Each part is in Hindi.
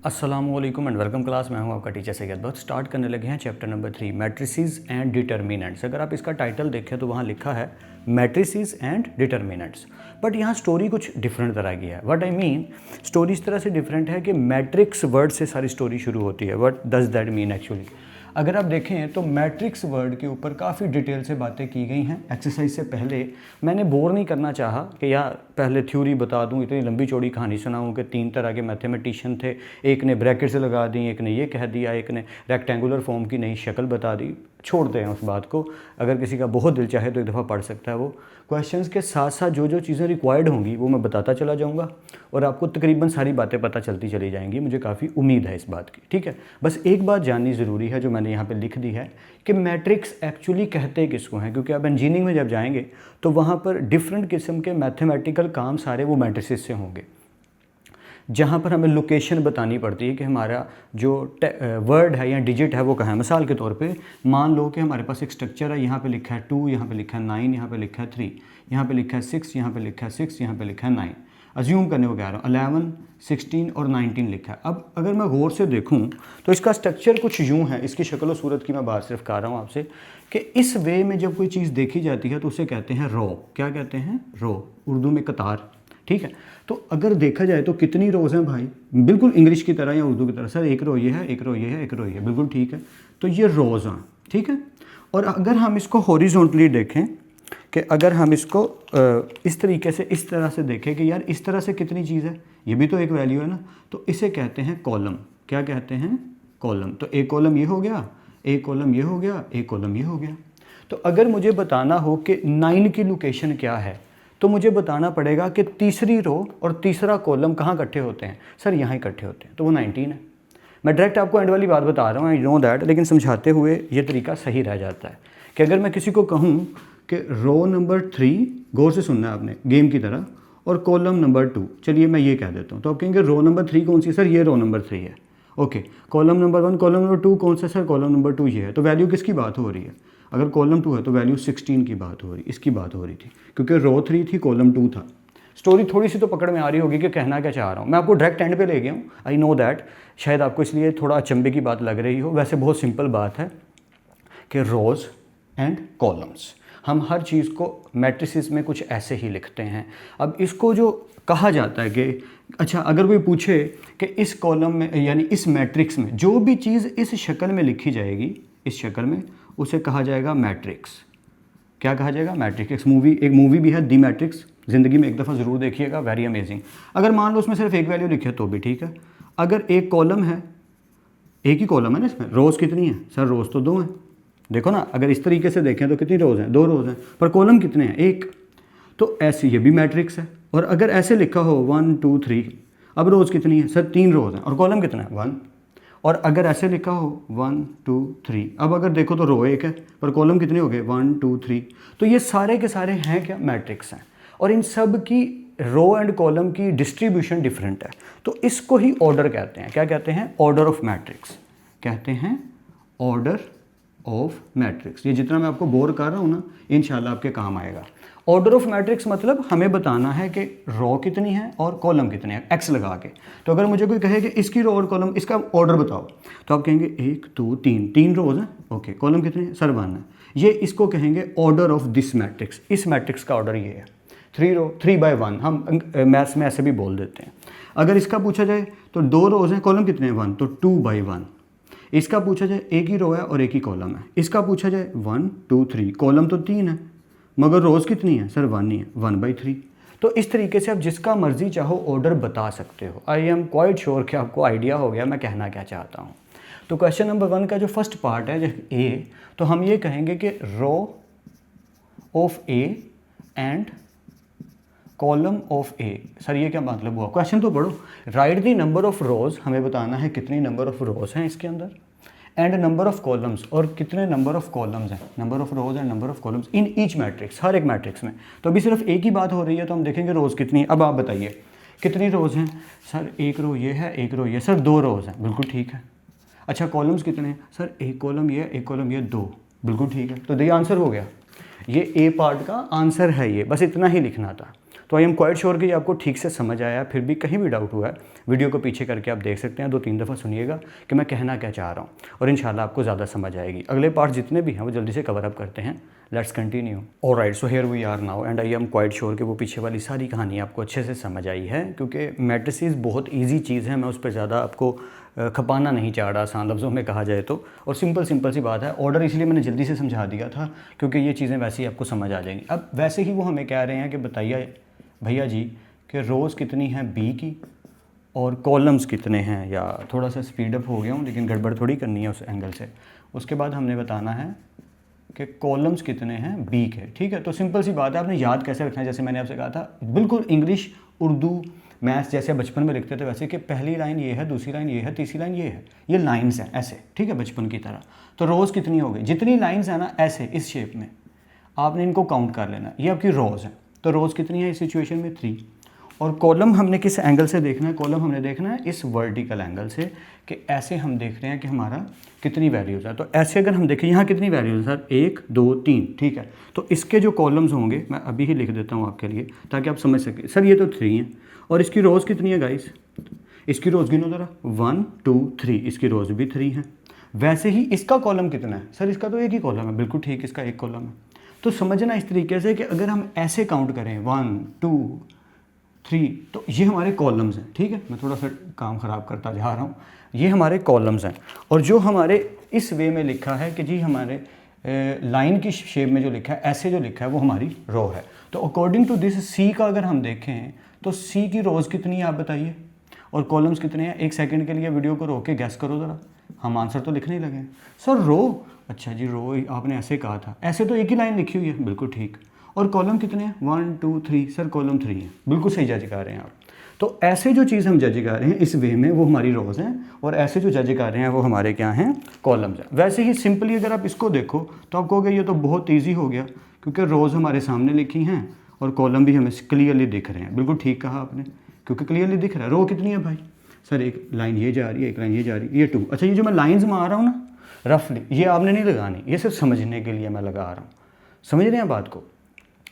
अस्सलामुअलैकुम एंड वेलकम क्लास। मैं हूं आपका टीचर सैयद बख्श। स्टार्ट करने लगे हैं chapter number 3 matrices and determinants. अगर आप इसका टाइटल देखें तो वहां लिखा है मैट्रिसेस एंड डिटर्मिनेंट्स, बट यहाँ स्टोरी कुछ डिफरेंट तरह की है। व्हाट आई मीन, स्टोरी इस तरह से डिफरेंट है कि मैट्रिक्स वर्ड से सारी स्टोरी शुरू होती है। What does that mean actually? अगर आप देखें तो मैट्रिक्स वर्ड के ऊपर काफ़ी डिटेल से बातें की गई हैं। एक्सरसाइज से पहले मैंने बोर नहीं करना चाहा कि यार पहले थ्योरी बता दूं, इतनी लंबी चौड़ी कहानी सुनाऊं कि 3 तरह के मैथमेटिशियन थे, एक ने ब्रैकेट्स लगा दी, एक ने ये कह दिया, एक ने रेक्टेंगुलर फॉर्म की नई शक्ल बता दी। छोड़ते हैं उस बात को। अगर किसी का बहुत दिल चाहे तो एक दफ़ा पढ़ सकता है। वो क्वेश्चंस के साथ साथ जो जो चीज़ें रिक्वायर्ड होंगी वो मैं बताता चला जाऊँगा और आपको तकरीबन सारी बातें पता चलती चली जाएंगी। मुझे काफ़ी उम्मीद है इस बात की, ठीक है। बस एक बात जाननी ज़रूरी है जो मैंने यहाँ पे लिख दी है कि मैट्रिक्स एक्चुअली कहते किसको हैं, क्योंकि आप इंजीनियरिंग में जब जाएंगे तो वहाँ पर डिफरेंट किस्म के मैथमेटिकल काम सारे वो मैट्रिसेस से होंगे, जहाँ पर हमें लोकेशन बतानी पड़ती है कि हमारा जो वर्ड है या डिजिट है वो कहाँ है। मिसाल के तौर पे मान लो कि हमारे पास एक स्ट्रक्चर है, यहाँ पे लिखा है 2, यहाँ पे लिखा है 9, यहाँ पे लिखा है 3, यहाँ पे लिखा है 6, यहाँ पे लिखा है 6, यहाँ पे लिखा है 9। अज्यूम करने को कह रहा हूँ 11, 16 और 19 लिखा है। अब अगर मैं गौर से देखूँ तो इसका स्ट्रक्चर कुछ यूँ है। इसकी शक्ल और सूरत की मैं बात सिर्फ कर रहा हूँ आपसे कि इस वे में जब कोई चीज़ देखी जाती है तो उसे कहते हैं रो। क्या कहते हैं? रो, उर्दू में कतार, ठीक है। तो अगर देखा जाए तो कितनी रोज़ हैं भाई? बिल्कुल इंग्लिश की तरह या उर्दू की तरह। सर एक रो ये है, एक रो ये है, एक रो ये है, बिल्कुल ठीक है। तो ये रोज़ हैं, ठीक है। और अगर हम इसको हॉरिजॉन्टली देखें कि अगर हम इसको इस तरीके से, इस तरह से देखें कि यार इस तरह से कितनी चीज़ है, ये भी तो एक वैल्यू है ना, तो इसे कहते हैं कॉलम। क्या कहते हैं? कॉलम। तो एक कॉलम ये हो गया, एक कॉलम ये हो गया, एक कॉलम ये हो गया। तो अगर मुझे बताना हो कि 9 की लोकेशन क्या है तो मुझे बताना पड़ेगा कि तीसरी रो और तीसरा कॉलम कहाँ इकट्ठे होते हैं। सर यहाँ इकट्ठे होते हैं, तो वो 19 है। मैं डायरेक्ट आपको एंड वाली बात बता रहा हूँ, आई नो दैट, लेकिन समझाते हुए ये तरीका सही रह जाता है कि अगर मैं किसी को कहूँ कि रो नंबर 3, गौर से सुनना है आपने गेम की तरह, और कॉलम नंबर 2, चलिए मैं ये कह देता हूँ, तो आप कहेंगे रो नंबर 3 कौन सी? सर ये रो नंबर 3 है। Okay, column number 1, column number 2 कौन सा? सर कॉलम नंबर 2 ये है। तो वैल्यू किसकी बात हो रही है? अगर कॉलम 2 है तो वैल्यू 16 की बात हो रही, इसकी बात हो रही थी, क्योंकि रो 3 थी, कॉलम 2 था। स्टोरी थोड़ी सी तो पकड़ में आ रही होगी कि कहना क्या चाह रहा हूँ। मैं आपको डायरेक्ट एंड पे ले गया हूँ, आई नो दैट। शायद आपको इसलिए थोड़ा अचंभे की बात लग रही हो, वैसे बहुत सिंपल बात है कि रोज़ एंड कॉलम्स, हम हर चीज़ को मैट्रिसेस में कुछ ऐसे ही लिखते हैं। अब इसको जो कहा जाता है कि अच्छा, अगर कोई पूछे कि इस कॉलम में यानी इस मैट्रिक्स में जो भी चीज़ इस शक्ल में लिखी जाएगी, इस शक्ल में, उसे कहा जाएगा मैट्रिक्स। क्या कहा जाएगा? मैट्रिक्स। एक मूवी भी है दी मैट्रिक्स, ज़िंदगी में एक दफ़ा ज़रूर देखिएगा, वेरी अमेजिंग। अगर मान लो उसमें सिर्फ एक वैल्यू लिखी है तो भी ठीक है। अगर एक कॉलम है, एक ही कॉलम है ना इसमें, रोज़ कितनी है? सर रोज़ तो 2 हैं। देखो ना, अगर इस तरीके से देखें तो कितनी रोज़ हैं? 2 रोज़ हैं, पर कॉलम कितने हैं? 1। तो ऐसे ये भी मैट्रिक्स है। और अगर ऐसे लिखा हो 1 2 3, अब रोज़ कितनी है? सर 3 रोज़ हैं, और कॉलम कितना है? 1। और अगर ऐसे लिखा हो 1 2 3, अब अगर देखो तो रो 1 है, पर कॉलम कितने हो गए? 1 2 3। तो ये सारे के सारे हैं क्या? मैट्रिक्स हैं। और इन सब की रो एंड कॉलम की डिस्ट्रीब्यूशन डिफरेंट है, तो इसको ही ऑर्डर कहते हैं। क्या कहते हैं? ऑर्डर ऑफ मैट्रिक्स कहते हैं, ऑर्डर ऑफ मैट्रिक्स। ये जितना मैं आपको बोर कर रहा हूँ ना, इंशाल्लाह आपके काम आएगा। ऑर्डर ऑफ मैट्रिक्स मतलब हमें बताना है कि रो कितनी है और कॉलम कितने हैं, एक्स लगा के। तो अगर मुझे कोई कहे कि इसकी रो और कॉलम, इसका ऑर्डर बताओ, तो आप कहेंगे 1 2 3, 3 रोज हैं, ओके। कॉलम कितने हैं? सर 1 है। ये इसको कहेंगे ऑर्डर ऑफ दिस मैट्रिक्स। इस मैट्रिक्स का ऑर्डर ये है, 3 रो, 3/1 हम मैथ्स में ऐसे भी बोल देते हैं। अगर इसका पूछा जाए तो 2 रोज हैं, कॉलम कितने हैं? 1, तो 2/1। इसका पूछा जाए एक ही रो है और एक ही कॉलम है। इसका पूछा जाए 1 2 3, कॉलम तो 3 है मगर रोज़ कितनी है? सर 1 ही है, 1/3। तो इस तरीके से आप जिसका मर्जी चाहो ऑर्डर बता सकते हो। आई एम क्वाइट श्योर कि आपको आइडिया हो गया मैं कहना क्या चाहता हूँ। तो क्वेश्चन नंबर 1 का जो फर्स्ट पार्ट है, जो ए, तो हम ये कहेंगे कि row of A and column of A. Sir ये क्या मतलब हुआ? क्वेश्चन तो पढ़ो। Write the number of rows, हमें बताना है कितनी नंबर ऑफ रोज़ हैं इसके अंदर, एंड नंबर ऑफ कॉलम्स, और कितने नंबर ऑफ कॉलम्स हैं, number of rows and number of columns in each matrix, हर एक मैट्रिक्स में। तो अभी सिर्फ एक ही बात हो रही है, तो हम देखेंगे रोज़ कितनी है। अब आप बताइए कितनी रोज़ हैं? सर एक रो ये है, एक रो ये। सर 2 रोज़ हैं, बिल्कुल ठीक है। अच्छा कॉलम्स कितने हैं? सर एक कॉलम ये, एक कॉलम ये, 2, बिल्कुल ठीक है। तो ये आंसर हो गया, ये ए पार्ट का आंसर है ये, बस इतना ही लिखना था। तो आई एम क्वाइट श्योर कि ये आपको ठीक से समझ आया। फिर भी कहीं भी डाउट हुआ है, वीडियो को पीछे करके आप देख सकते हैं, 2-3 दफ़ा सुनिएगा कि मैं कहना क्या चाह रहा हूँ, और इंशाल्लाह आपको ज़्यादा समझ आएगी। अगले पार्ट जितने भी हैं वो जल्दी से कवर अप करते हैं। Let's continue. Alright, so here we are now and I am quite sure कि वो पीछे वाली सारी कहानी आपको अच्छे से समझ आई है, क्योंकि मैट्रिसेस बहुत ईजी चीज़ है। मैं उस पर ज़्यादा आपको खपाना नहीं चाह रहा, आसान लफ्ज़ों में कहा जाए तो। और सिंपल सी बात है। ऑर्डर इसलिए मैंने जल्दी से समझा दिया था क्योंकि ये चीज़ें वैसे ही आपको समझ आ जाएंगी। अब वैसे ही वो हमें कह रहे हैं कि बताइए भैया जी कि रोज़ कितनी है बी की और कॉलम्स कितने हैं, या थोड़ा सा स्पीड अप हो गया हूँ लेकिन गड़बड़ थोड़ी करनी है उस एंगल से। उसके बाद हमने बताना है कि कॉलम्स कितने हैं बी के, ठीक है। तो सिंपल सी बात है, आपने याद कैसे रखना है, जैसे मैंने आपसे कहा था, बिल्कुल इंग्लिश उर्दू मैथ्स जैसे बचपन में लिखते थे वैसे, कि पहली लाइन ये है, दूसरी लाइन ये है, तीसरी लाइन ये है, ये लाइंस हैं ऐसे, ठीक है, बचपन की तरह। तो रोज़ कितनी हो गई, जितनी लाइंस हैं ना ऐसे इस शेप में, आपने इनको काउंट कर लेना, ये आपकी रोज़ है। तो रोज़ कितनी है इस सिचुएशन में 3। और कॉलम हमने किस एंगल से देखना है, कॉलम हमने देखना है इस वर्टिकल एंगल से, कि ऐसे हम देख रहे हैं कि हमारा कितनी वैल्यूज़ है। तो ऐसे अगर हम देखें यहाँ कितनी वैल्यूज़ है सर, 1 2 3, ठीक है। तो इसके जो कॉलम्स होंगे मैं अभी ही लिख देता हूँ आपके लिए ताकि आप समझ सकें। सर ये तो 3 है, और इसकी रोज़ कितनी है गाइस, इसकी रोज़ गिनो ज़रा, 1 2 3, इसकी रोज़ भी 3 है। वैसे ही इसका कॉलम कितना है सर, इसका तो एक ही कॉलम है, बिल्कुल ठीक, इसका एक कॉलम है। तो समझना इस तरीके से कि अगर हम ऐसे काउंट करें 1 2 3, तो ये हमारे कॉलम्स हैं, ठीक है। मैं थोड़ा सा काम ख़राब करता जा रहा हूँ, ये हमारे कॉलम्स हैं। और जो हमारे इस वे में लिखा है कि जी हमारे लाइन की शेप में जो लिखा है, ऐसे जो लिखा है, वो हमारी रो है। तो अकॉर्डिंग टू दिस सी का अगर हम देखें तो सी की रोज़ कितनी है आप बताइए, और कॉलम्स कितने हैं। एक सेकंड के लिए वीडियो को रोक के गैस करो ज़रा, हम आंसर तो लिखने ही लगे हैं। सर रो, अच्छा जी रो आपने ऐसे कहा था, ऐसे तो एक ही लाइन लिखी हुई है, बिल्कुल ठीक। और कॉलम कितने हैं, 1 2 3, सर कॉलम 3 है, बिल्कुल सही जज कर रहे हैं आप। तो ऐसे जो चीज़ हम जज कर रहे हैं इस वे में, वो हमारी रोज़ हैं, और ऐसे जो जज कर रहे हैं वो हमारे क्या हैं, कॉलम्स हैं। वैसे ही सिंपली अगर आप इसको देखो तो आप कहोगे ये तो बहुत ईजी हो गया, क्योंकि रोज़ हमारे सामने लिखी हैं और कॉलम भी हमें क्लियरली दिख रहे हैं। बिल्कुल ठीक कहा आपने, क्योंकि क्लियरली दिख रहा है। रो कितनी है भाई, सर एक लाइन ये जा रही है, एक लाइन ये जा रही है, ये 2। अच्छा ये जो मैं लाइन्स मार रहा हूँ ना रफली, ये आपने नहीं लगानी, ये सिर्फ समझने के लिए मैं लगा रहा हूँ। समझ रहे हैं बात को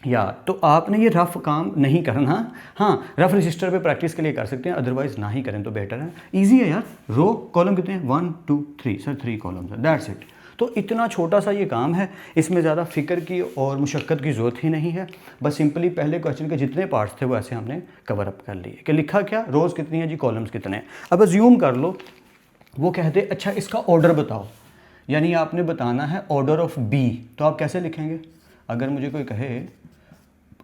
यार? तो आपने ये रफ काम नहीं करना। हाँ, रफ रजिस्टर पे प्रैक्टिस के लिए कर सकते हैं, अदरवाइज ना ही करें तो बेटर है। इजी है यार। रो कॉलम कितने हैं, 1 2 3, सर 3 कॉलम्स है, दैट्स इट। तो इतना छोटा सा ये काम है, इसमें ज़्यादा फिक्र की और मुशक्क़त की ज़रूरत ही नहीं है। बस सिंपली पहले क्वेश्चन के जितने पार्ट्स थे वो ऐसे हमने कवर अप कर लिए कि लिखा क्या, रोज़ कितनी है जी, कॉलम्स कितने हैं। अब अज्यूम कर लो वो कहते अच्छा इसका ऑर्डर बताओ, यानी आपने बताना है ऑर्डर ऑफ बी। तो आप कैसे लिखेंगे, अगर मुझे कोई कहे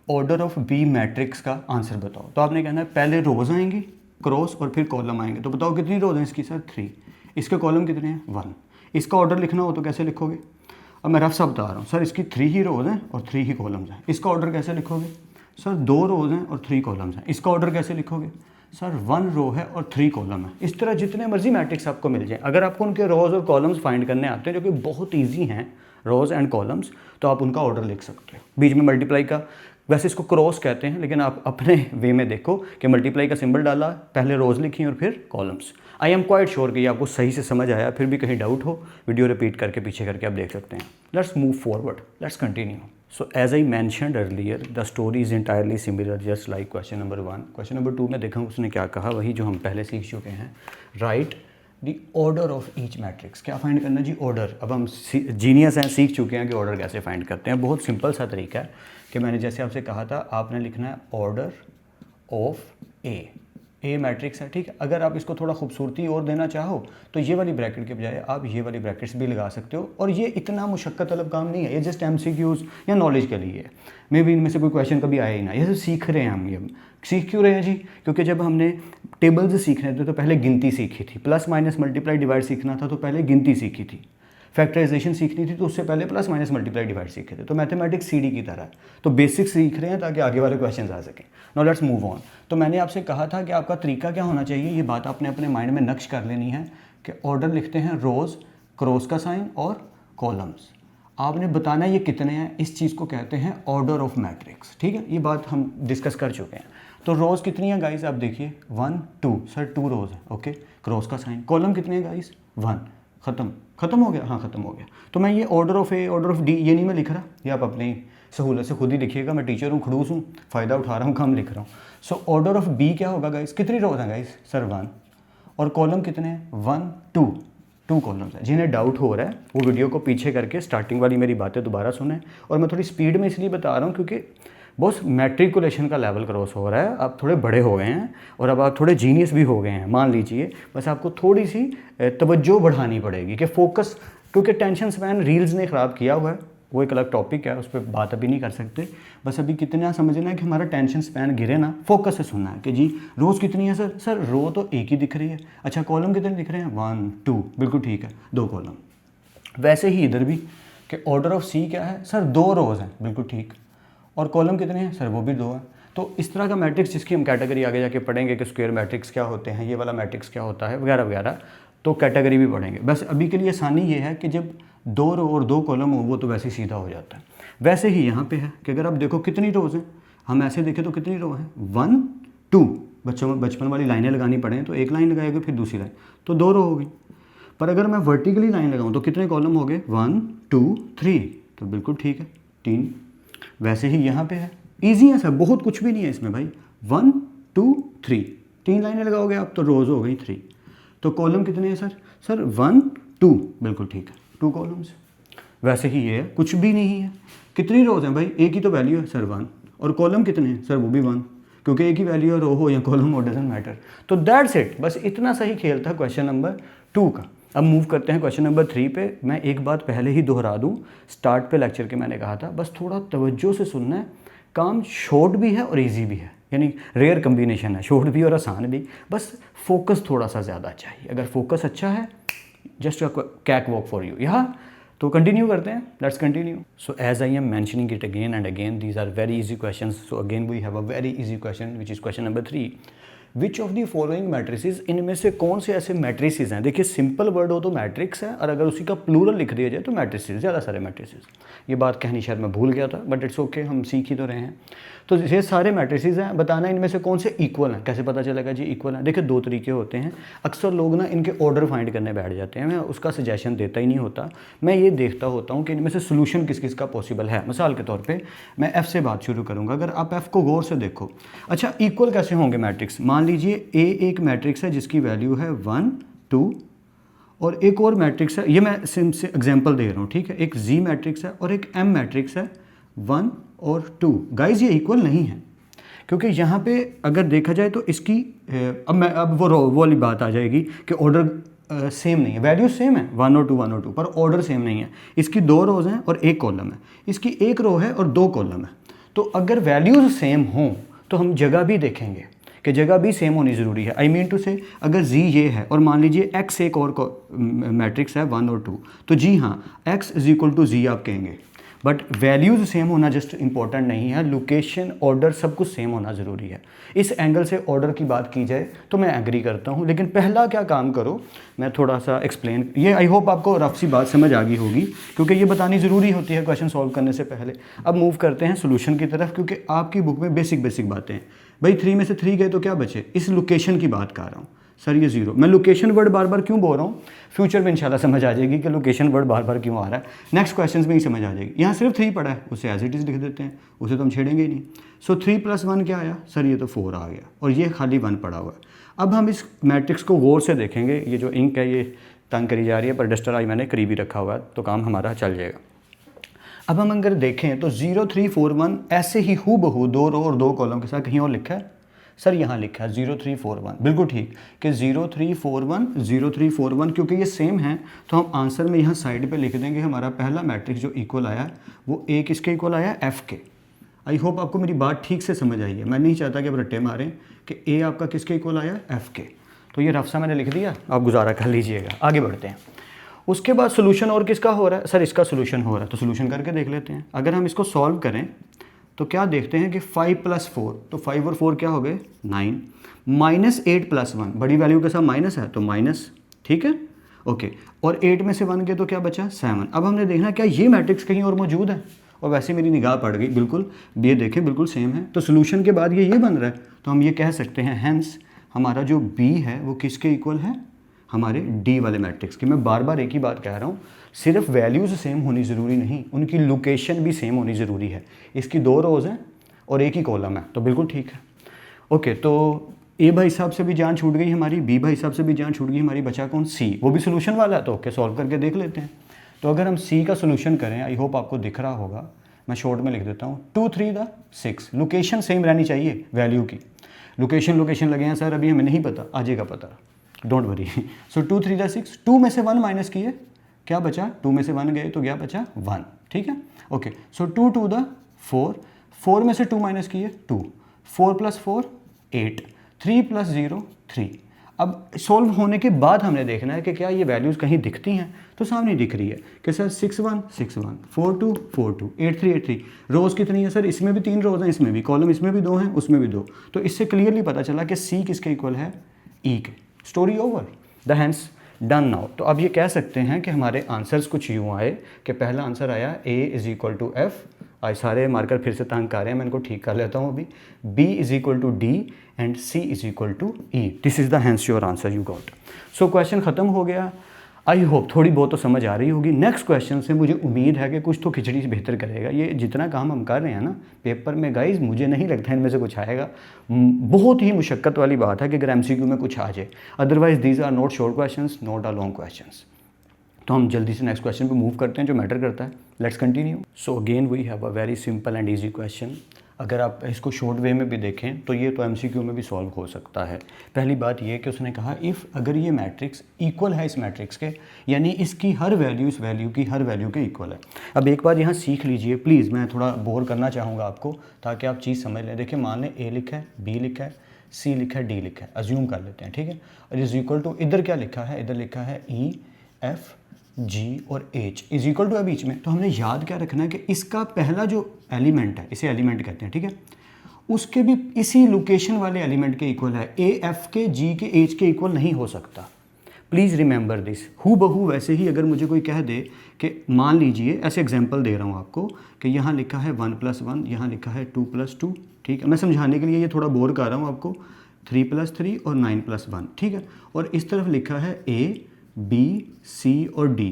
ऑर्डर ऑफ बी मैट्रिक्स का आंसर बताओ, तो आपने कहना है पहले रोज़ आएंगी क्रॉस और फिर कॉलम आएंगे। तो बताओ कितनी रोज़ हैं इसकी, सर 3। इसके कॉलम कितने हैं, 1। इसका ऑर्डर लिखना हो तो कैसे लिखोगे, अब मैं रफ सा बता रहा हूँ, सर इसकी 3 ही रोज़ हैं और 3 ही कॉलम्स हैं। इसका ऑर्डर कैसे लिखोगे, सर 2 रोज़ हैं और 3 कॉलम्स हैं। इसका ऑर्डर कैसे लिखोगे, सर 1 रो है और 3 कॉलम है। इस तरह जितने मर्जी मैट्रिक्स आपको मिल जाए, अगर आपको उनके रोज़ और कॉलम्स फाइंड करने आते हैं, जो कि बहुत ईजी हैं रोज़ एंड कॉलम्स, तो आप उनका ऑर्डर लिख सकते हो। बीच में मल्टीप्लाई का, वैसे इसको क्रॉस कहते हैं, लेकिन आप अपने वे में देखो कि मल्टीप्लाई का सिंबल डाला, पहले रोज़ लिखी और फिर columns. I am quite sure कि ये आपको सही से समझ आया। फिर भी कहीं डाउट हो, वीडियो रिपीट करके पीछे करके आप देख सकते हैं। Let's move forward, let's continue. So as I mentioned earlier, the story is entirely similar just like question number 1। Question number 2 में देखा उसने क्या कहा, वही जो हम पहले सीख चुके हैं। Right the order of each matrix. क्या फाइंड करना जी, ऑर्डर। अब हम जीनियस हैं, सीख चुके हैं कि ऑर्डर कैसे फाइंड करते हैं। बहुत सिंपल सा तरीका है कि मैंने जैसे आपसे कहा था, आपने लिखना है ऑर्डर ऑफ ए मैट्रिक्स है, ठीक है। अगर आप इसको थोड़ा खूबसूरती और देना चाहो तो ये वाली ब्रैकेट के बजाय आप ये वाली ब्रैकेट्स भी लगा सकते हो, और ये इतना मुशक्क़त तलब काम नहीं है, ये जस्ट MCQs या नॉलेज के लिए है। मे भी इनमें से कोई क्वेश्चन कभी आया ही ना, ये सब सीख रहे हैं हम। ये सीख क्यों रहे हैं जी, क्योंकि जब हमने टेबल्स सीख रहे थे तो पहले गिनती सीखी थी, प्लस माइनस मल्टीप्लाई डिवाइड सीखना था तो पहले गिनती सीखी थी, फैक्टराइजेशन सीखनी थी तो उससे पहले प्लस माइनस मल्टीप्लाई डिवाइड सीखे थे। तो मैथमेटिक्स सीडी की तरह है, तो बेसिक सीख रहे हैं ताकि आगे वाले क्वेश्चन आ सकें। Now let's move on. तो मैंने आपसे कहा था कि आपका तरीका क्या होना चाहिए, ये बात आपने अपने माइंड में नक्श कर लेनी है कि ऑर्डर लिखते हैं रोज़, क्रॉस का साइन और कॉलम्स। आपने बताना है ये कितने हैं, इस चीज़ को कहते हैं ऑर्डर ऑफ मैट्रिक्स, ठीक है। ये बात हम डिस्कस कर चुके हैं। तो रोज़ कितनी है गाइस, आप देखिए 1 2, सर 2 रोज़ है, ओके, क्रॉस का साइन। कॉलम कितने हैं गाइस, 1। खत्म हो गया, हाँ खत्म हो गया। तो मैं ये order of A, order of D ये नहीं मैं लिख रहा, ये आप अपने सहूलत से खुद ही लिखिएगा, मैं टीचर हूँ, खड़ूस हूँ, फ़ायदा उठा रहा हूँ, कम लिख रहा हूँ। सो ऑर्डर ऑफ बी क्या होगा गाइस, कितनी रोज हैं गाइस, सर 1, और कॉलम कितने हैं, 1 2 कॉलम्स हैं। जिन्हें डाउट हो रहा है वो वीडियो को पीछे करके स्टार्टिंग वाली मेरी बातें दोबारा सुने। और मैं थोड़ी स्पीड में इसलिए बता रहा हूँ क्योंकि बॉस मैट्रिकुलेशन का लेवल क्रॉस हो रहा है, आप थोड़े बड़े हो गए हैं और अब आप थोड़े जीनियस भी हो गए हैं मान लीजिए। बस आपको थोड़ी सी तवज्जो बढ़ानी पड़ेगी कि फोकस, क्योंकि टेंशन स्पैन रील्स ने ख़राब किया हुआ है, वो एक अलग टॉपिक है, उस पर बात अभी नहीं कर सकते। बस अभी कितना समझना है कि हमारा टेंशन स्पैन गिरे ना, फोकस से सुनना है कि जी रोज़ कितनी है सर, सर रो तो एक ही दिख रही है, अच्छा कॉलम कितने दिख रहे हैं, 1 2, बिल्कुल ठीक है, 2 कॉलम। वैसे ही इधर भी कि ऑर्डर ऑफ सी क्या है सर, 2 रोज़ हैं, बिल्कुल ठीक, और कॉलम कितने हैं सर, वो भी 2 हैं। तो इस तरह का मैट्रिक्स जिसकी हम कैटेगरी आगे जाके पढ़ेंगे कि स्क्वायर मैट्रिक्स क्या होते हैं, ये वाला मैट्रिक्स क्या होता है वगैरह वगैरह, तो कैटेगरी भी पढ़ेंगे। बस अभी के लिए आसानी ये है कि जब 2 रो और 2 कॉलम हो वो तो वैसे ही सीधा हो जाता है। वैसे ही यहाँ पे है कि अगर आप देखो कितनी रोज़ हैं, हम ऐसे देखें तो कितनी रो हैं, 1 2, बचपन वाली लाइनें लगानी पड़े तो एक लाइन लगाएगा फिर दूसरी लाइन, तो 2 रो होगी। पर अगर मैं वर्टिकली लाइन लगाऊँ तो कितने कॉलम हो गए, 1 2 3, तो बिल्कुल ठीक है 3। वैसे ही यहाँ पे है, ईजी है सर, बहुत कुछ भी नहीं है इसमें भाई, 1 2 3, 3 लाइनें लगाओगे आप तो रोज़ हो गई 3। तो कॉलम कितने हैं सर, सर 1 2, बिल्कुल ठीक है 2 कॉलम्स। वैसे ही ये है, कुछ भी नहीं है, कितनी रोज़ हैं भाई, एक ही तो वैल्यू है सर 1, और कॉलम कितने हैं सर, वो भी 1, क्योंकि एक ही वैल्यू है, रो हो या कॉलम हो डजंट मैटर। तो दैट्स इट, बस इतना सही खेल था क्वेश्चन नंबर 2 का। अब मूव करते हैं क्वेश्चन नंबर 3 पे। मैं एक बात पहले ही दोहरा दूं, स्टार्ट पे लेक्चर के मैंने कहा था, बस थोड़ा तवज्जो से सुनना है, काम शॉर्ट भी है और इजी भी है, यानी रेयर कम्बिनेशन है, शॉर्ट भी और आसान भी, बस फोकस थोड़ा सा ज़्यादा चाहिए। अगर फोकस अच्छा है, just cakewalk for you. यहाँ तो कंटिन्यू करते हैं, let's continue. So as I am mentioning it again and again, these are very easy question. So again we have a very easy question which is question number 3। Which of the following matrices, इनमें से कौन से ऐसे मैट्रिसेस हैं, देखिए सिंपल वर्ड हो तो मैट्रिक्स है, और अगर उसी का प्लूरल लिख दिया जाए तो मैट्रिसेस, ज़्यादा सारे मैट्रिसेस। ये बात कहनी शायद मैं भूल गया था, बट इट्स ओके, हम सीख ही तो रहे हैं। तो ये सारे मैट्रिसेस हैं, बताना इनमें से कौन से इक्वल हैं। कैसे पता चलेगा जी इक्वल हैं, देखिए 2 तरीके होते हैं। अक्सर लोग ना इनके ऑर्डर फाइंड करने बैठ जाते हैं, मैं उसका सजेशन देता ही नहीं होता, मैं ये देखता होता हूँ कि इनमें से सोल्यूशन किस किस का पॉसिबल है। मिसाल के तौर पे मैं एफ़ से बात शुरू करूँगा, अगर आप एफ़ को गौर से देखो, अच्छा इक्वल कैसे होंगे मैट्रिक्स, मान लीजिए ए एक मैट्रिक्स है जिसकी वैल्यू है 1 2, और एक और मैट्रिक्स है, ये मैं सिम से एग्जांपल दे रहा हूँ, ठीक है, एक जी मैट्रिक्स है और एक एम मैट्रिक्स है 1 और 2। गाइज ये इक्वल नहीं है, क्योंकि यहाँ पे अगर देखा जाए तो इसकी अब वो वाली बात आ जाएगी कि ऑर्डर सेम नहीं है, वैल्यू सेम है 1 और 2 पर ऑर्डर सेम नहीं है। इसकी 2 रोज़ हैं और 1 कॉलम है, इसकी 1 रो है और 2 कॉलम है। तो अगर वैल्यूज सेम हों तो हम जगह भी देखेंगे कि जगह भी सेम होनी ज़रूरी है। आई मीन टू से, अगर जी ये है और मान लीजिए एक्स एक और मैट्रिक्स है 1 और 2, तो जी हाँ एक्स इज इक्वल टू जी आप कहेंगे, बट वैल्यूज़ सेम होना जस्ट इंपॉर्टेंट नहीं है, लोकेशन ऑर्डर सब कुछ सेम होना ज़रूरी है। इस एंगल से ऑर्डर की बात की जाए तो मैं एग्री करता हूँ, लेकिन पहला क्या काम करो, मैं थोड़ा सा एक्सप्लेन, ये आई होप आपको रफ सी बात समझ आ गई होगी, क्योंकि ये बतानी ज़रूरी होती है क्वेश्चन सॉल्व करने से पहले। अब मूव करते हैं सोल्यूशन की तरफ, क्योंकि आपकी बुक में बेसिक बातें हैं भाई। 3 में से 3 गए तो क्या बचे, इस लोकेशन की बात कर रहा हूँ सर, ये 0। मैं लोकेशन वर्ड बार बार क्यों बोल रहा हूँ, फ्यूचर में इंशाल्लाह समझ आ जाएगी कि लोकेशन वर्ड बार बार क्यों आ रहा है, नेक्स्ट क्वेश्चंस में ही समझ आ जाएगी। यहाँ सिर्फ 3 पड़ा है, उसे एज इट इज़ लिख देते हैं, उसे तो हम छेड़ेंगे ही नहीं। सो 3 + 1 क्या आया सर, ये तो 4 आ गया, और ये खाली 1 पड़ा हुआ है। अब हम इस मैट्रिक्स को गौर से देखेंगे, ये जो इंक है ये तंग करी जा रही है, पर डस्टर आई मैंने करीबी रखा हुआ है तो काम हमारा चल जाएगा। अब हम अगर देखें तो 0 3 4 1 ऐसे ही हूबहू 2 रो और 2 कॉलम के साथ कहीं और लिखा है सर, यहाँ लिखा है 0 3 4 1, बिल्कुल ठीक कि 0 3 4 1 0 3 4 1, क्योंकि ये सेम है तो हम आंसर में यहाँ साइड पे लिख देंगे हमारा पहला मैट्रिक्स जो इक्वल आया वो ए किसके इक्वल आया, एफ़ के। आई होप आपको मेरी बात ठीक से समझ आई है, मैं नहीं चाहता कि आप रट्टे मारें कि ए आपका किसके इक्वल आया, एफ़ के। तो ये रफ्सा मैंने लिख दिया, आप गुजारा कर लीजिएगा। आगे बढ़ते हैं, उसके बाद सोल्यूशन और किसका हो रहा है सर, इसका सोल्यूशन हो रहा है, तो सोल्यूशन करके देख लेते हैं। अगर हम इसको सॉल्व करें तो क्या देखते हैं कि 5 + 4, तो 5 और 4 क्या हो गए 9, -8 + 1, बड़ी वैल्यू के साथ माइनस है तो माइनस, ठीक है ओके, और 8 में से 1 के तो क्या बचा 7। अब हमने देखना क्या ये मैट्रिक्स कहीं और मौजूद है, और वैसे मेरी निगाह पड़ गई, बिल्कुल ये देखें बिल्कुल सेम है, तो सोल्यूशन के बाद ये बन रहा है, तो हम ये कह सकते हैं हैंस हमारा जो बी है वो किसके इक्वल है, हमारे डी वाले मैट्रिक्स की। मैं बार बार एक ही बात कह रहा हूँ, सिर्फ वैल्यूज़ सेम होनी ज़रूरी नहीं, उनकी लोकेशन भी सेम होनी ज़रूरी है। इसकी 2 रोज़ हैं और एक ही कॉलम है, तो बिल्कुल ठीक है। ओके, तो ए भाई साहब से भी जान छूट गई हमारी, बी भाई साहब से भी जान छूट गई हमारी, बचा कौन? सी। वो भी सोल्यूशन वाला है, तो ओके सॉल्व करके देख लेते हैं। तो अगर हम सी का सोल्यूशन करें, आई होप आपको दिख रहा होगा, मैं शॉर्ट में लिख देता हूँ 2 3 6। लोकेशन सेम रहनी चाहिए वैल्यू की। लोकेशन लगे हैं सर, अभी हमें नहीं पता, आ जाएगा पता, डोंट वरी। सो 2 3 6, 2 में से 1 माइनस किए, क्या बचा? 2 में से 1 गए तो क्या बचा? 1, ठीक है। ओके, सो 2 2 4, 4 में से 2 माइनस किए 2, 4 + 4 8, 3 + 0 3। अब सॉल्व होने के बाद हमने देखना है कि क्या ये वैल्यूज़ कहीं दिखती हैं, तो सामने दिख रही है कि सर 6 1 6 1, 4 2 4 2, 8 3 8 3। रोज़ कितनी है सर? इसमें भी 3 रोज़ हैं, इसमें भी, कॉलम इसमें भी 2 हैं, उसमें भी 2। तो इससे क्लियरली पता चला कि सी किसके इक्वल है? ई के। Story over, the hence done now. तो अब ये कह सकते हैं कि हमारे आंसर्स कुछ यूँ आए कि पहला आंसर आया A = F। आज सारे मार्कर फिर से तंग कर रहे हैं, मैं इनको ठीक कर लेता हूँ अभी। B = D and C = E। This is the hence your answer you got. So question ख़त्म हो गया। आई होप थोड़ी बहुत तो समझ आ रही होगी। नेक्स्ट क्वेश्चन से मुझे उम्मीद है कि कुछ तो खिचड़ी बेहतर करेगा। ये जितना काम हम कर रहे हैं ना पेपर में गाइज, मुझे नहीं लगता इनमें से कुछ आएगा। बहुत ही मुशक्क़त वाली बात है कि अगर MCQ में कुछ आ जाए, otherwise these are not short questions, not are long questions. तो हम जल्दी से नेक्स्ट क्वेश्चन पे मूव करते हैं जो मैटर करता है। Let's continue. So again we have a very simple and easy question. अगर आप इसको शॉर्ट वे में भी देखें तो ये तो MCQ में भी सॉल्व हो सकता है। पहली बात ये कि उसने कहा इफ़ अगर ये मैट्रिक्स इक्वल है इस मैट्रिक्स के, यानी इसकी हर वैल्यू इस वैल्यू की हर वैल्यू के इक्वल है। अब एक बार यहाँ सीख लीजिए प्लीज़, मैं थोड़ा बोर करना चाहूँगा आपको ताकि आप चीज़ समझ लें। देखिए मान लें A लिखा है, B लिखा है, C लिखा है, D लिखा है, अज्यूम कर लेते हैं, ठीक है। और इज इक्वल टू इधर क्या लिखा है? इधर लिखा है E F G और H इज इक्वल टू है बीच में। तो हमने याद क्या रखना है कि इसका पहला जो एलिमेंट है, इसे एलिमेंट कहते हैं, ठीक है, उसके भी इसी लोकेशन वाले एलिमेंट के इक्वल है। A F के, G के, H के इक्वल नहीं हो सकता। Please remember this. हु बहू वैसे ही अगर मुझे कोई कह दे कि मान लीजिए, ऐसे एग्जांपल दे रहा हूँ आपको कि यहाँ लिखा है 1 + 1, यहाँ लिखा है 2 + 2, ठीक है। मैं समझाने के लिए ये थोड़ा बोर कर रहा हूँ आपको। 3 + 3 और 9 + 1, ठीक है। और इस तरफ लिखा है A B C और D।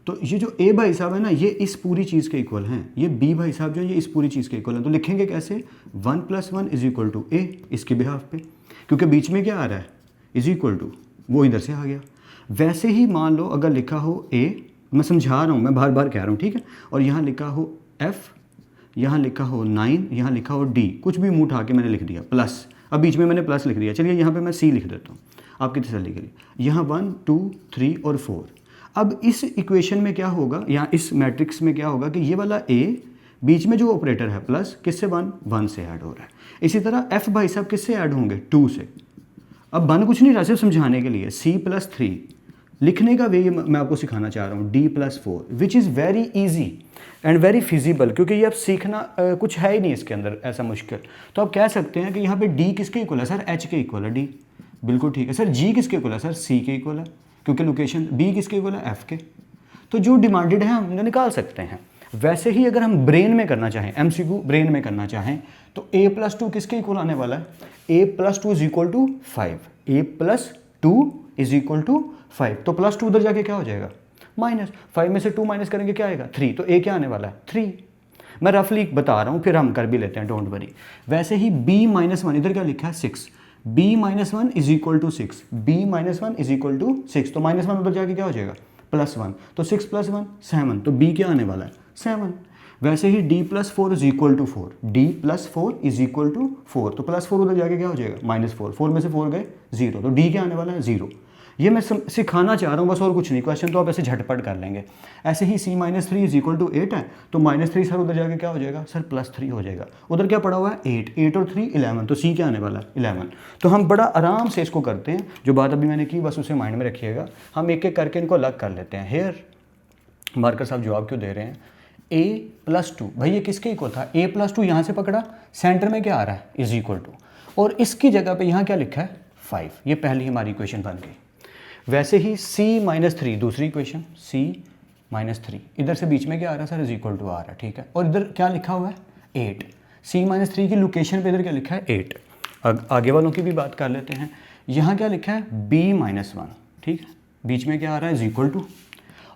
तो ये जो A भाई साहब है ना, ये इस पूरी चीज़ के इक्वल हैं। ये B भाई साहब जो है ये इस पूरी चीज़ के इक्वल हैं। तो लिखेंगे कैसे? 1 + 1 = A इसके बिहाफ पे, क्योंकि बीच में क्या आ रहा है? इज इक्वल टू, वो इधर से आ गया। वैसे ही मान लो अगर लिखा हो A, मैं समझा रहा हूँ, मैं बार बार कह रहा हूँ, ठीक है, और यहाँ लिखा हो F, यहाँ लिखा हो 9, यहाँ लिखा हो D, कुछ भी मुँह उठा के मैंने लिख दिया प्लस। अब बीच में मैंने प्लस लिख दिया, चलिए यहाँ पे मैं C लिख देता हूँ आपकी तसल्ली के लिए। यहाँ 1 2 3 और 4। अब इस इक्वेशन में क्या होगा, या इस मैट्रिक्स में क्या होगा कि ये वाला A बीच में जो ऑपरेटर है प्लस, किससे 1 से ऐड हो रहा है। इसी तरह F भाई साहब किससे ऐड होंगे? 2 से। अब बन कुछ नहीं रहा, सिर्फ समझाने के लिए। C + 3 लिखने का वे मैं आपको सिखाना चाह रहा हूँ। D + 4 which is very easy and very feasible, क्योंकि ये अब सीखना कुछ है ही नहीं इसके अंदर ऐसा मुश्किल। तो आप कह सकते हैं कि यहाँ पे D किसके इक्वल है? सर H के इक्वल है D, बिल्कुल ठीक है। सर G किसके इक्वल है? सर C के इक्वल है, क्योंकि लोकेशन। B किसके इक्वल है? F के। तो जो डिमांडेड है हम निकाल सकते हैं। वैसे ही अगर हम ब्रेन में करना चाहें, MCQ ब्रेन में करना चाहें, तो A + 2 किसके इक्वल आने वाला है? A + 2 = 5। A + 2 = 5। तो +2 उधर जाके क्या हो जाएगा? -5 में से 2 माइनस करेंगे क्या आएगा? 3। तो A क्या आने वाला है? 3। मैं रफली बता रहा हूँ, फिर हम कर भी लेते हैं, डोंट वरी। वैसे ही B - 1, इधर क्या लिखा है? 6। B - 1 = 6। B - 1 = 6। तो -1 उधर जाके क्या हो जाएगा? +1। तो 6 + 1 7। तो B क्या आने वाला है? 7। वैसे ही D + 4 = 4। D + 4 = 4। तो +4 उधर जाके क्या हो जाएगा? -4। 4 में से 4 गए 0। तो D क्या आने वाला है? 0। ये मैं सिखाना चाह रहा हूँ बस, और कुछ नहीं। क्वेश्चन तो आप ऐसे झटपट कर लेंगे। ऐसे ही C - 3 = 8 है, तो -3 सर उधर जाके क्या हो जाएगा? सर +3 हो जाएगा। उधर क्या पड़ा हुआ है? 8 और 3 11। तो C क्या आने वाला है? 11। तो हम बड़ा आराम से इसको करते हैं। जो बात अभी मैंने की बस उसे माइंड में रखिएगा। हम एक एक करके इनको अलग कर लेते हैं। हेयर मार्कर साहब जवाब क्यों दे रहे हैं? A + 2, भाई ये किसके इक्वल था? A + 2 यहाँ से पकड़ा, सेंटर में क्या आ रहा है? इज इक्वल टू, और इसकी जगह पे यहाँ क्या लिखा है? 5। ये पहली हमारी इक्वेशन बन गई। वैसे ही C - 3 दूसरी इक्वेशन, C - 3 इधर से बीच में क्या आ रहा है? सर इज इक्वल टू आ रहा है, ठीक है। और इधर क्या लिखा हुआ है? 8। C - 3 की लोकेशन पे इधर क्या लिखा है? 8। आगे वालों की भी बात कर लेते हैं। यहाँ क्या लिखा है? B - 1। ठीक है, बीच में क्या आ रहा है, इज इक्वल टू,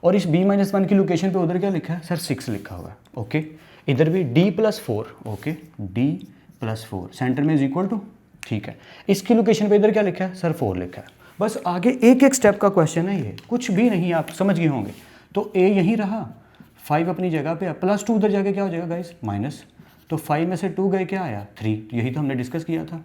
और इस b-1 की लोकेशन पे उधर क्या लिखा है सर, 6 लिखा हुआ है। ओके, इधर भी d+4, ओके d+4 सेंटर में इज इक्वल टू, ठीक है। इसकी लोकेशन पे इधर क्या लिखा है सर, 4 लिखा है। बस आगे एक एक स्टेप का क्वेश्चन है, ये कुछ भी नहीं, आप समझ गए होंगे। तो a यहीं रहा, 5 अपनी जगह पे, +2 उधर जाके क्या हो जाएगा गाइस, माइनस, तो 5 में से 2 गए, क्या आया 3, यही तो हमने डिस्कस किया था।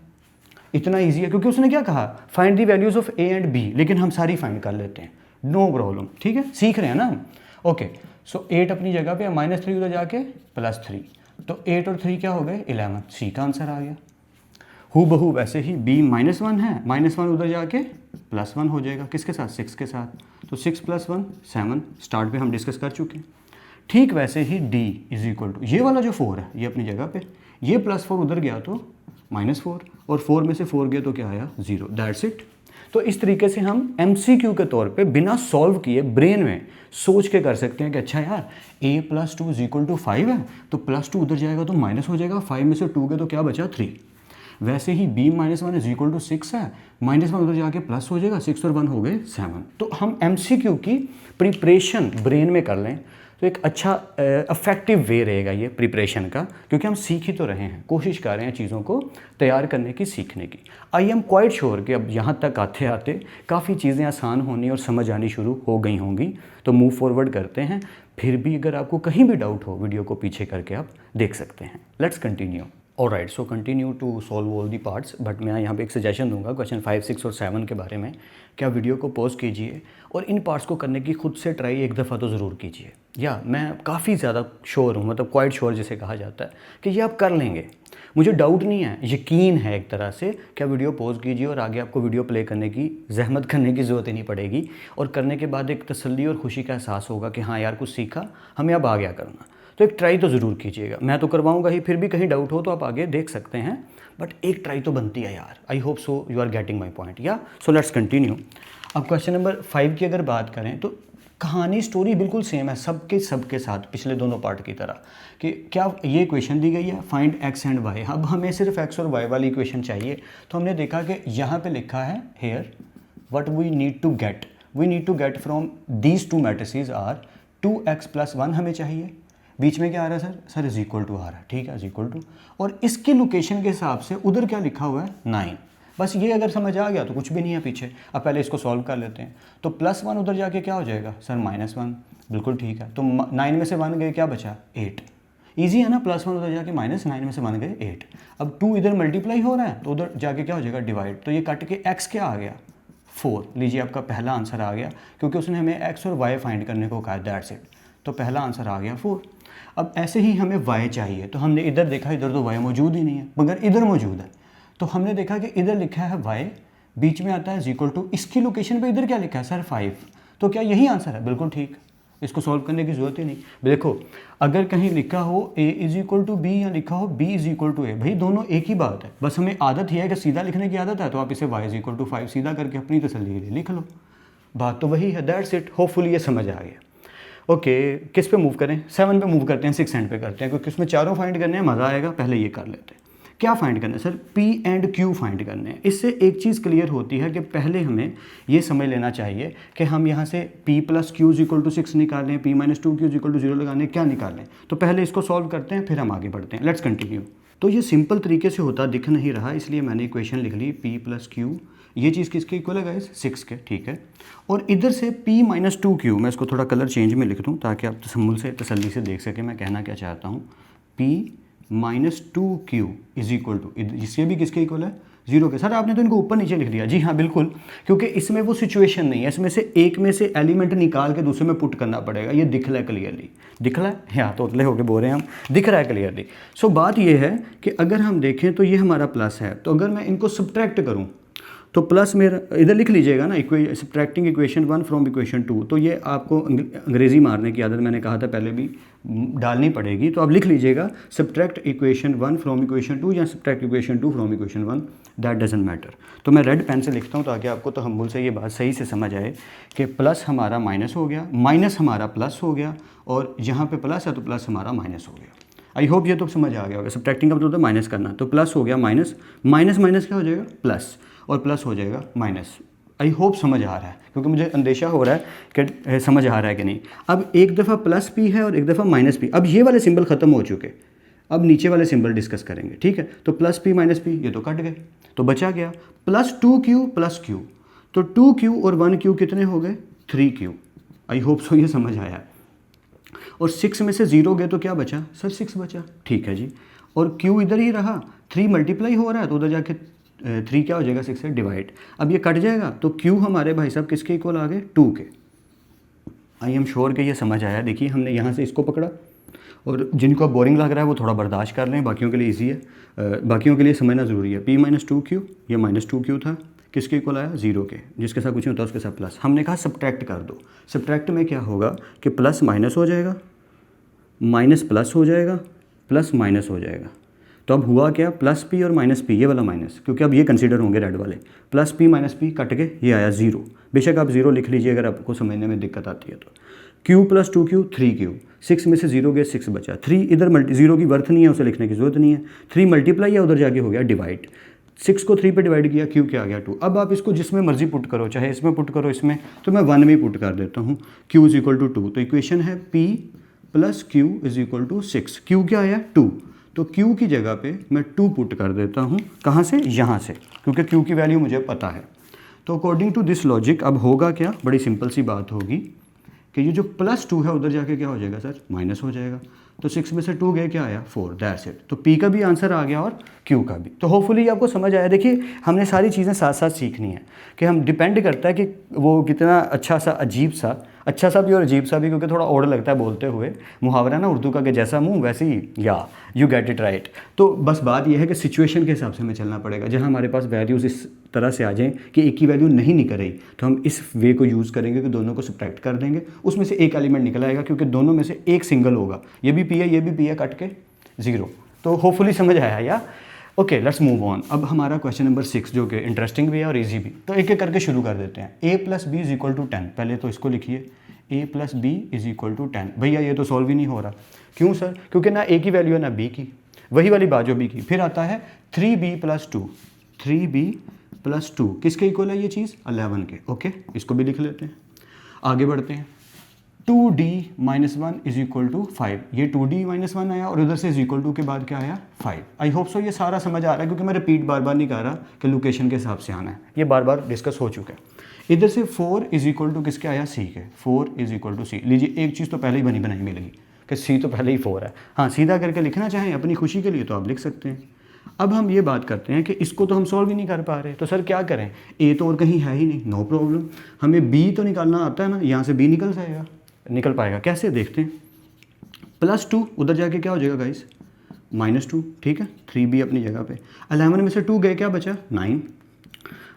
इतना ईजी है, क्योंकि उसने क्या कहा, find the values of a and b, लेकिन हम सारी फाइंड कर लेते हैं, नो प्रॉब्लम, ठीक है, सीख रहे हैं ना हम। ओके, सो 8 अपनी जगह पे, -3 उधर जाके +3, तो 8 और 3 क्या हो गए 11, सी का आंसर आ गया। हु बहू वैसे ही b-1 है, -1 उधर जाके +1 हो जाएगा, किसके साथ, 6 के साथ, तो 6 + 1 7, स्टार्ट पे हम डिस्कस कर चुके हैं। ठीक वैसे ही d इज इक्वल टू, ये वाला जो 4 है ये अपनी जगह पे, ये +4 उधर गया तो -4, और 4 में से 4 गया तो क्या आया 0, दैट्स इट। तो इस तरीके से हम MCQ के तौर पे बिना सॉल्व किए ब्रेन में सोच के कर सकते हैं कि अच्छा यार a + 2 = 5 है, तो +2 उधर जाएगा तो माइनस हो जाएगा, 5 में से 2 गए तो क्या बचा 3। वैसे ही b-1 = 6 है, -1 उधर जाके प्लस हो जाएगा, 6 और 1 हो गए 7। तो हम MCQ की प्रिपरेशन ब्रेन में कर लें तो एक अच्छा इफेक्टिव वे रहेगा ये प्रिपरेशन का, क्योंकि हम सीख ही तो रहे हैं, कोशिश कर रहे हैं चीज़ों को तैयार करने की, सीखने की। आई एम क्वाइट श्योर कि अब यहाँ तक आते आते काफ़ी चीज़ें आसान होनी और समझ आनी शुरू हो गई होंगी। तो मूव फॉरवर्ड करते हैं, फिर भी अगर आपको कहीं भी डाउट हो वीडियो को पीछे करके आप देख सकते हैं। Let's continue. Alright, so continue to solve all the parts, but मैं यहाँ पे एक सजेशन दूंगा क्वेश्चन 5, 6 और 7 के बारे में। क्या वीडियो को पॉज कीजिए और इन पार्ट्स को करने की खुद से ट्राई एक दफ़ा तो ज़रूर कीजिए। या मैं काफ़ी ज़्यादा श्योर हूँ, मतलब क्वाइट श्योर जिसे कहा जाता है, कि ये आप कर लेंगे, मुझे डाउट नहीं है, यकीन है एक तरह से। क्या वीडियो पॉज कीजिए और आगे आपको वीडियो प्ले करने की जहमत करने की ज़रूरत ही नहीं पड़ेगी, और करने के बाद एक तसल्ली और खुशी का एहसास होगा कि हाँ यार कुछ सीखा, हमें अब आ गया करना। तो एक ट्राई तो ज़रूर कीजिएगा, मैं तो करवाऊंगा ही, फिर भी कहीं डाउट हो तो आप आगे देख सकते हैं, बट एक ट्राई तो बनती है यार। I hope so you are getting my point. Yeah so let's continue. अब क्वेश्चन नंबर 5 की अगर बात करें तो कहानी स्टोरी बिल्कुल सेम है सबके साथ, पिछले दोनों पार्ट की तरह, कि क्या ये इक्वेशन दी गई है, फाइंड x एंड y। अब हमें सिर्फ x और y वाली इक्वेशन चाहिए, तो हमने देखा कि यहाँ पे लिखा है here what we need to get from these two matrices are 2x + 1 हमें चाहिए। बीच में क्या आ रहा है सर इज इक्वल टू आ रहा है, ठीक है, इज इक्वल टू, और इसकी लोकेशन के हिसाब से उधर क्या लिखा हुआ है 9। बस ये अगर समझ आ गया तो कुछ भी नहीं है पीछे। अब पहले इसको सॉल्व कर लेते हैं। तो +1 उधर जाके क्या हो जाएगा सर -1, बिल्कुल ठीक है। तो 9 में से 1 गए, क्या बचा 8। ईजी है ना, +1 उधर जाके -9 में से 1 गए 8। अब 2 इधर मल्टीप्लाई हो रहा है तो उधर जाके क्या हो जाएगा डिवाइड, तो ये कट के x क्या आ गया 4। लीजिए आपका पहला आंसर आ गया, क्योंकि उसने हमें x और y फाइंड करने को कहा, दैट्स इट। तो पहला आंसर आ गया 4। अब ऐसे ही हमें y चाहिए, तो हमने इधर देखा, इधर तो y मौजूद ही नहीं है, मगर इधर मौजूद है। तो हमने देखा कि इधर लिखा है y, बीच में आता है इक्वल टू, इसकी लोकेशन पे इधर क्या लिखा है सर 5। तो क्या यही आंसर है, बिल्कुल ठीक, इसको सॉल्व करने की ज़रूरत ही नहीं। देखो अगर कहीं लिखा हो a = b या लिखा हो b = a, भाई दोनों एक ही बात है, बस हमें आदत ही है कि सीधा लिखने की आदत है, तो आप इसे y = 5 सीधा करके अपनी तसल्ली के लिए लिख लो, बात तो वही है, दैट्स इट। होपफुली ये समझ आ गया। ओके, किस पे मूव करें, 7 पे मूव करते हैं, 6 एंड पे करते हैं, क्योंकि उसमें चारों फाइंड करने हैं, मज़ा आएगा। पहले ये कर लेते हैं। क्या फाइंड करना है sir, P and Q find करने हैं। इससे एक चीज़ क्लियर होती है कि पहले हमें ये समझ लेना चाहिए कि हम यहाँ से P + Q = 6 निकालें, P - 2Q = 0 लगाने, क्या निकालें। तो पहले इसको सॉल्व करते हैं, फिर हम आगे बढ़ते हैं। Let's continue. तो ये सिंपल तरीके से होता दिख नहीं रहा, इसलिए मैंने इक्वेशन लिख ली P + Q। ये चीज़ किसके इक्वल है गाइस, 6 के, ठीक है। और इधर से P - 2Q, मैं इसको थोड़ा कलर चेंज में लिख दूँ ताकि आप तसल्ली से देख सकें मैं कहना क्या चाहता हूँ। P - 2Q is equal to, इससे भी किसके इक्वल है 0 के। सर आपने तो इनको ऊपर नीचे लिख दिया, जी हाँ बिल्कुल, क्योंकि इसमें वो सिचुएशन नहीं है, इसमें से एक में से एलिमेंट निकाल के दूसरे में पुट करना पड़ेगा। ये दिख रहा है क्लियरली, दिख रहा है, हाँ तोतले होके बोल रहे हैं हम, दिख रहा है क्लियरली। सो बात ये है कि अगर हम देखें तो ये हमारा प्लस है, तो अगर मैं इनको सब्ट्रैक्ट करूँ तो प्लस मेरा इधर लिख लीजिएगा ना, सब्ट्रैक्टिंग इक्वेशन 1 फ्रॉम इक्वेशन 2। तो ये आपको अंग्रेज़ी मारने की आदत मैंने कहा था पहले भी डालनी पड़ेगी, तो आप लिख लीजिएगा सब्ट्रैक्ट इक्वेशन 1 फ्रॉम इक्वेशन 2 या subtract equation 2 from equation 1, that doesn't matter. तो मैं रेड पेन से लिखता हूँ ताकि आपको तो तहम्मुल से ये बात सही से समझ आए कि प्लस हमारा माइनस हो गया, माइनस हमारा प्लस हो गया, और यहाँ पे प्लस है तो प्लस हमारा माइनस हो गया। आई होप ये तो समझ आ गया होगा। सब्ट्रैक्टिंग का मतलब तो माइनस करना, तो प्लस हो गया माइनस, माइनस माइनस क्या हो जाएगा प्लस, और प्लस हो जाएगा माइनस। आई होप समझ आ रहा है, क्योंकि मुझे अंदेशा हो रहा है कि समझ आ रहा है कि नहीं। अब एक दफ़ा प्लस पी है और एक दफ़ा माइनस पी, अब ये वाले सिंबल ख़त्म हो चुके, अब नीचे वाले सिंबल डिस्कस करेंगे, ठीक है। तो प्लस पी माइनस पी ये तो कट गए, तो बचा गया प्लस 2q प्लस q। तो 2q और 1q कितने हो गए? 3q। आई होप सो ये समझ आया। और 6 में से 0 गए तो क्या बचा सर? 6 बचा, ठीक है जी। और q इधर ही रहा, 3 मल्टीप्लाई हो रहा है तो उधर जाके 3 क्या हो जाएगा? 6 से डिवाइड। अब ये कट जाएगा तो q हमारे भाई साहब किसके इक्वल आ गए? 2 के। आई एम श्योर कि ये समझ आया। देखिए हमने यहाँ से इसको पकड़ा, और जिनको बोरिंग लग रहा है वो थोड़ा बर्दाश्त कर लें, बाकियों के लिए इजी है, बाकियों के लिए समझना ज़रूरी है। p माइनस 2q, ये माइनस 2q था, किसके इक्वल आया? 0 के। जिसके साथ कुछ नहीं होता उसके साथ प्लस। हमने कहा सब्ट्रैक्ट कर दो। सब्ट्रैक्ट में क्या होगा कि प्लस माइनस हो जाएगा, माइनस प्लस हो जाएगा, प्लस माइनस हो जाएगा। तो अब हुआ क्या? प्लस पी और माइनस पी, ये वाला माइनस, क्योंकि अब ये कंसीडर होंगे रेड वाले। Plus P minus P cut के ये आया 0। बेशक आप 0 लिख लीजिए अगर आपको समझने में दिक्कत आती है तो। q प्लस 2q 3q, 6 में से 0 गए 6 बचा। 3 इधर 0 की वर्थ नहीं है, उसे लिखने की जरूरत नहीं है। 3 मल्टीप्लाई है, उधर जाके हो गया डिवाइड। 6 को 3 पे डिवाइड किया, q क्या आ गया? 2। अब आप इसको जिसमें मर्जी पुट करो, चाहे इसमें पुट करो, इसमें, तो मैं 1 में पुट कर देता हूँ। q is equal to 2। तो इक्वेशन है p plus q is equal to 6। q क्या आया? 2। तो q की जगह पे मैं 2 पुट कर देता हूँ। कहाँ से? यहाँ से, क्योंकि q की वैल्यू मुझे पता है। तो अकॉर्डिंग टू दिस लॉजिक अब होगा क्या? बड़ी सिंपल सी बात होगी कि ये जो प्लस 2 है उधर जाके क्या हो जाएगा सर? माइनस हो जाएगा। तो 6 में से 2 गए, क्या आया? 4। That's it. तो p का भी आंसर आ गया और q का भी। तो होपफुली आपको समझ आया। देखिए हमने सारी चीज़ें साथ साथ सीखनी है कि हम डिपेंड करता है कि वो कितना अच्छा सा अजीब सा, अच्छा सा भी और अजीब सा भी, क्योंकि थोड़ा ओड लगता है बोलते हुए। मुहावरा ना उर्दू का कि जैसा मुंह वैसे ही, या यू गेट इट राइट। तो बस बात यह है कि सिचुएशन के हिसाब से हमें चलना पड़ेगा। जहाँ हमारे पास वैल्यूज़ इस तरह से आ जाएं कि एक ही वैल्यू नहीं निकल रही, तो हम इस वे को यूज़ करेंगे कि दोनों को सब्ट्रैक्ट कर देंगे, उसमें से एक एलिमेंट निकल आएगा, क्योंकि दोनों में से एक सिंगल होगा। ये भी p है, ये भी p है, कट के 0। तो होपफुली समझ आया या? Okay let's move on. अब हमारा क्वेश्चन नंबर 6 जो कि इंटरेस्टिंग भी है और इजी भी, तो एक एक करके शुरू कर देते हैं। a plus B is equal to 10। पहले तो इसको लिखिए, a plus B is equal to 10। भैया ये तो सॉल्व ही नहीं हो रहा। क्यों सर? क्योंकि ना a की वैल्यू है ना b की, वही वाली बात जो b की। फिर आता है 3b प्लस 2। 3b प्लस 2 किसके इक्वल है ये चीज़? 11 के। ओके इसको भी लिख लेते हैं। आगे बढ़ते हैं। 2d minus 1 is equal to 5। ये 2d माइनस 1 आया और उधर से इज इक्वल टू के बाद क्या आया? 5। आई होप सो ये सारा समझ आ रहा है, क्योंकि मैं रिपीट बार बार नहीं कर रहा कि लोकेशन के हिसाब से आना है, ये बार बार डिस्कस हो चुका है। इधर से 4 इज इक्वल टू किसके आया? c के। 4 इज इक्वल टू c। लीजिए एक चीज़ तो पहले ही बनी बनाई मिलेगी कि c तो पहले ही 4 है। हाँ सीधा करके लिखना चाहें अपनी खुशी के लिए तो आप लिख सकते हैं। अब हम ये बात करते हैं कि इसको तो हम सॉल्व ही नहीं कर पा रहे, तो सर क्या करें? a तो और कहीं है ही नहीं, नो प्रॉब्लम। हमें b तो निकालना आता है ना, यहाँ से b निकल जाएगा, निकल पाएगा। कैसे? देखते हैं। प्लस 2 उधर जाके क्या हो जाएगा गाइस? माइनस 2। ठीक है, 3b अपनी जगह पे। 11 में से 2 गए, क्या बचा? 9।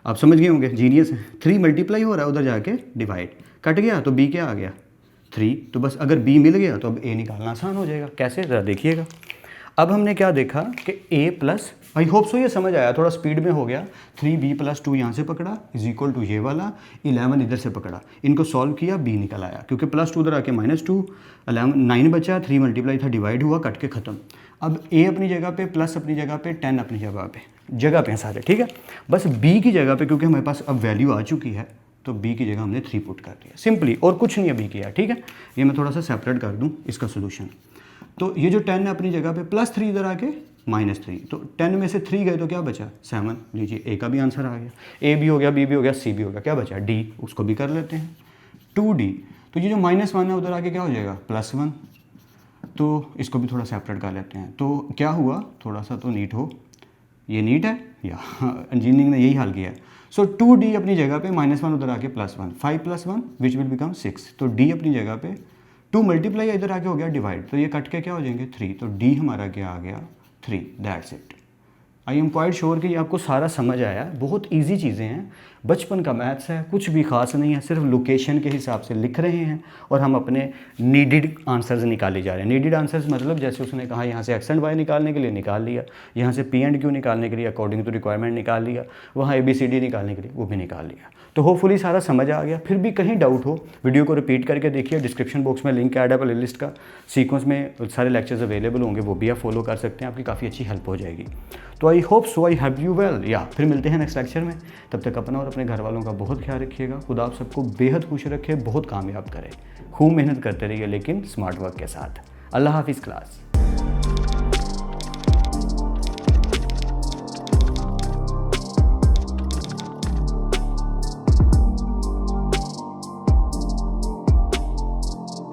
आप समझ गए होंगे, जीनियस है। 3 मल्टीप्लाई हो रहा है, उधर जाके डिवाइड, कट गया तो b क्या आ गया? 3। तो बस अगर b मिल गया तो अब a निकालना आसान हो जाएगा। कैसे? ज़रा देखिएगा। अब हमने क्या देखा कि a प्लस, आई होप सो ये समझ आया, थोड़ा स्पीड में हो गया। 3b प्लस 2 यहाँ से पकड़ा इज इक्वल टू ये वाला, 11 इधर से पकड़ा, इनको सॉल्व किया, b निकल आया, क्योंकि प्लस 2 उधर आके माइनस 2, 11 9 बचा, 3 मल्टीप्लाई था, डिवाइड हुआ, कट के ख़त्म। अब a अपनी जगह पे, प्लस अपनी जगह पे, 10 अपनी जगह पे हैं सारे। ठीक है, बस b की जगह पे क्योंकि हमारे पास अब वैल्यू आ चुकी है तो b की जगह हमने 3 पुट कर दिया सिंपली, और कुछ नहीं अभी किया। ठीक है, ये मैं थोड़ा सा सेपरेट कर दूँ इसका सोल्यूशन। तो ये जो 10 है अपनी जगह पे, प्लस 3 इधर आके माइनस 3, तो 10 में से 3 गए तो क्या बचा? 7। लीजिए a का भी आंसर आ गया, a भी हो गया, b भी हो गया, c भी हो गया, क्या बचा? d। उसको भी कर लेते हैं। 2d, तो ये जो -1 है उधर आके क्या हो जाएगा? +1। तो इसको भी थोड़ा सेपरेट कर लेते हैं। तो क्या हुआ? थोड़ा सा तो नीट हो, ये नीट है या इंजीनियरिंग ने यही हल किया है। सो 2d अपनी जगह पे, -1 उधर आके +1, 5 + 1 विच विल बिकम 6। तो d अपनी जगह पे 2 मल्टीप्लाई इधर आके हो गया डिवाइड, तो ये कट के क्या हो जाएंगे? 3। तो d हमारा क्या आ गया? 3। That's it. I am quite sure कि ये आपको सारा समझ आया। बहुत इजी चीज़ें हैं, बचपन का मैथ्स है, कुछ भी खास नहीं है, सिर्फ लोकेशन के हिसाब से लिख रहे हैं और हम अपने नीडिड आंसर्स निकाले जा रहे हैं। नीडिड आंसर्स मतलब जैसे उसने कहा यहाँ से x एंड y निकालने के लिए निकाल लिया, यहाँ से p एंड q निकालने के लिए अकॉर्डिंग टू रिक्वायरमेंट निकाल लिया, वहाँ ABCD निकालने के लिए वो भी निकाल लिया। तो होपफुली सारा समझ आ गया। फिर भी कहीं डाउट हो, वीडियो को रिपीट करके देखिए, डिस्क्रिप्शन बॉक्स में लिंक ऐड है प्ले लिस्ट का, सीक्वेंस में सारे लेक्चर्स अवेलेबल होंगे, वो भी आप फॉलो कर सकते हैं, आपकी काफ़ी अच्छी हेल्प हो जाएगी। तो आई hope so, I have you well. या फिर मिलते हैं नेक्स्ट लेक्चर में। तब तक अपना और अपने घर वालों का बहुत ख्याल रखिएगा। खुदा आप सबको बेहद खुश रखे, बहुत कामयाब करे। खूब मेहनत करते रहिए लेकिन स्मार्ट वर्क के साथ। अल्लाह हाफिज़ क्लास।